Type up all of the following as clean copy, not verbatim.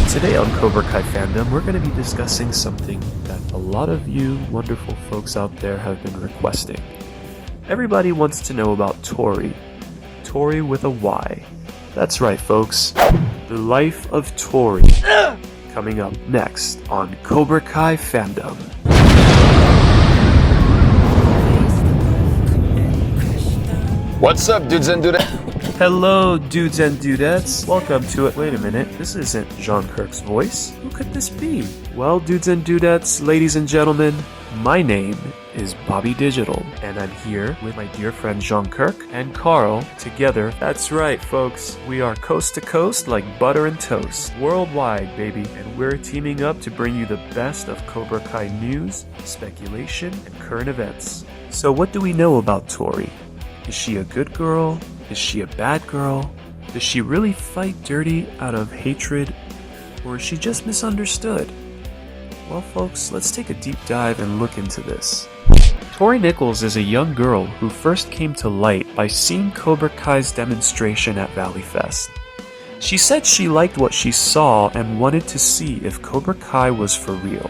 Today on Cobra Kai Fandom, we're going to be discussing something that a lot of you wonderful folks out there have been requesting. Everybody wants to know about Tori. Tori with a Y. That's right, folks. The life of Tori. Coming up next on Cobra Kai Fandom. What's up, dudes and dudettes? Hello, dudes and dudettes. Welcome to it. Wait a minute, this isn't Jean Kirk's voice. Who could this be? Well, dudes and dudettes, ladies and gentlemen, my name is Bobby Digital, and I'm here with my dear friend Jean Kirk and Carl together. That's right, folks. We are coast to coast like butter and toast. Worldwide, baby. And we're teaming up to bring you the best of Cobra Kai news, speculation, and current events. So what do we know about Tori? Is she a good girl? Is she a bad girl? Does she really fight dirty out of hatred? Or is she just misunderstood? Well, folks, let's take a deep dive and look into this. Tori Nichols is a young girl who first came to light by seeing Cobra Kai's demonstration at Valley Fest. She said she liked what she saw and wanted to see if Cobra Kai was for real.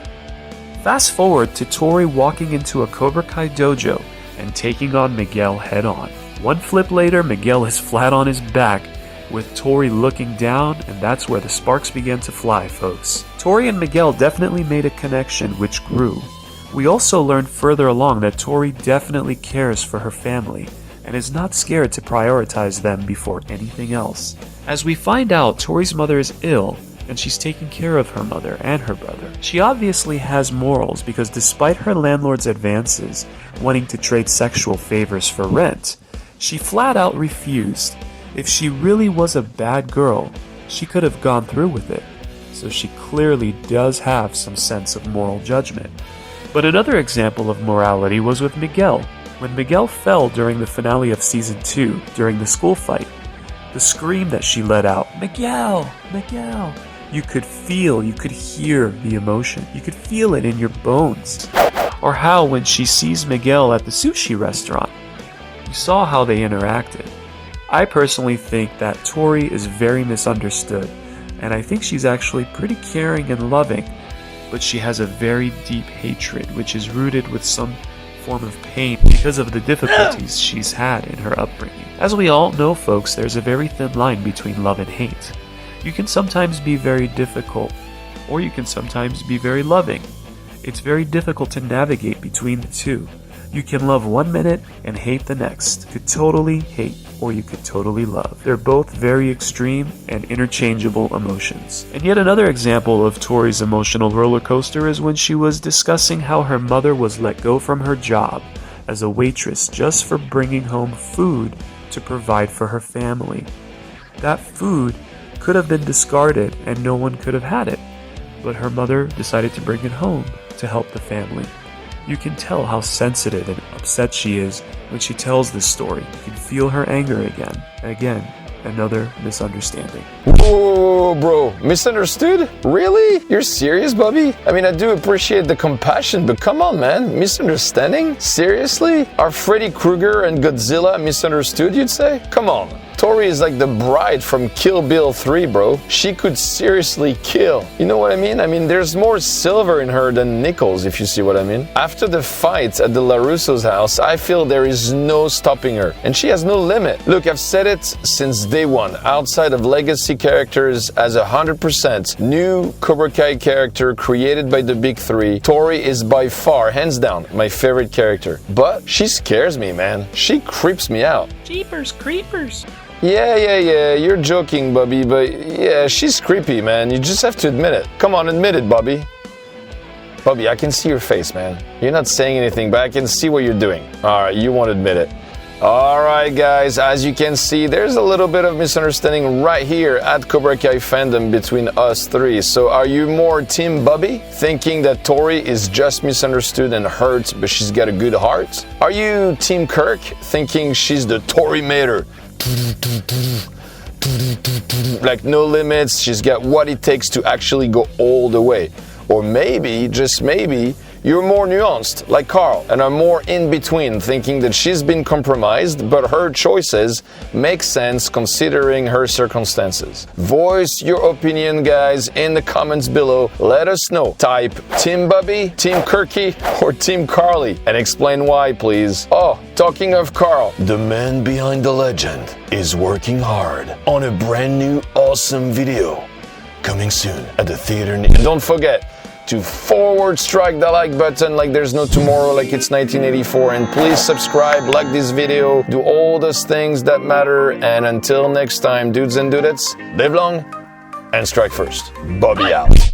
Fast forward to Tori walking into a Cobra Kai dojo and taking on Miguel head on. One flip later, Miguel is flat on his back, with Tori looking down, and that's where the sparks began to fly, folks. Tori and Miguel definitely made a connection, which grew. We also learned further along that Tori definitely cares for her family, and is not scared to prioritize them before anything else. As we find out, Tori's mother is ill, and she's taking care of her mother and her brother. She obviously has morals because despite her landlord's advances, wanting to trade sexual favors for rent, she flat out refused. If she really was a bad girl, she could have gone through with it. So she clearly does have some sense of moral judgment. But another example of morality was with Miguel. When Miguel fell during the finale of Season 2, during the school fight, the scream that she let out, "Miguel! Miguel!" You could feel, you could hear the emotion. You could feel it in your bones. Or how when she sees Miguel at the sushi restaurant, you saw how they interacted. I personally think that Tori is very misunderstood, and I think she's actually pretty caring and loving, but she has a very deep hatred, which is rooted with some form of pain because of the difficulties she's had in her upbringing. As we all know, folks, there's a very thin line between love and hate. You can sometimes be very difficult, or you can sometimes be very loving. It's very difficult to navigate between the two. You can love 1 minute and hate the next. You could totally hate, or you could totally love. They're both very extreme and interchangeable emotions. And yet another example of Tori's emotional roller coaster is when she was discussing how her mother was let go from her job as a waitress just for bringing home food to provide for her family. That food could have been discarded and no one could have had it, but her mother decided to bring it home to help the family. You can tell how sensitive and upset she is when she tells this story. You can feel her anger again. Again, another misunderstanding. Whoa, bro. Misunderstood? Really? You're serious, Bubby? I mean, I do appreciate the compassion, but come on, man. Misunderstanding? Seriously? Are Freddy Krueger and Godzilla misunderstood, you'd say? Come on. Tori is like the bride from Kill Bill 3, bro. She could seriously kill. You know what I mean? I mean, there's more silver in her than nickels, if you see what I mean. After the fight at the LaRusso's house, I feel there is no stopping her. And she has no limit. Look, I've said it since day one. Outside of legacy characters, as 100% new Cobra Kai character created by the Big Three, Tori is by far, hands down, my favorite character. But she scares me, man. She creeps me out. Jeepers creepers. Yeah, you're joking, Bubby, but yeah, she's creepy, man. You just have to admit it. Come on, admit it, Bubby. Bubby, I can see your face, man. You're not saying anything, but I can see what you're doing. Alright, you won't admit it. Alright, guys, as you can see, there's a little bit of misunderstanding right here at Cobra Kai Fandom between us three. So are you more Team Bubby, thinking that Tori is just misunderstood and hurt, but she's got a good heart? Are you Team Kirk, thinking she's the Tori Mater? Like no limits, she's got what it takes to actually go all the way. Or maybe, just maybe, you're more nuanced, like Carl, and are more in between, thinking that she's been compromised, but her choices make sense considering her circumstances. Voice your opinion, guys, in the comments below. Let us know. Type Team Bubby, Team Kirky, or Team Carly, and explain why, please. Oh, talking of Carl, the man behind the legend is working hard on a brand new awesome video coming soon at the theater. And don't forget to forward strike the like button like there's no tomorrow, like it's 1984, and please subscribe, like this video, do all those things that matter, and until next time, dudes and dudettes, live long and strike first. Bobby out.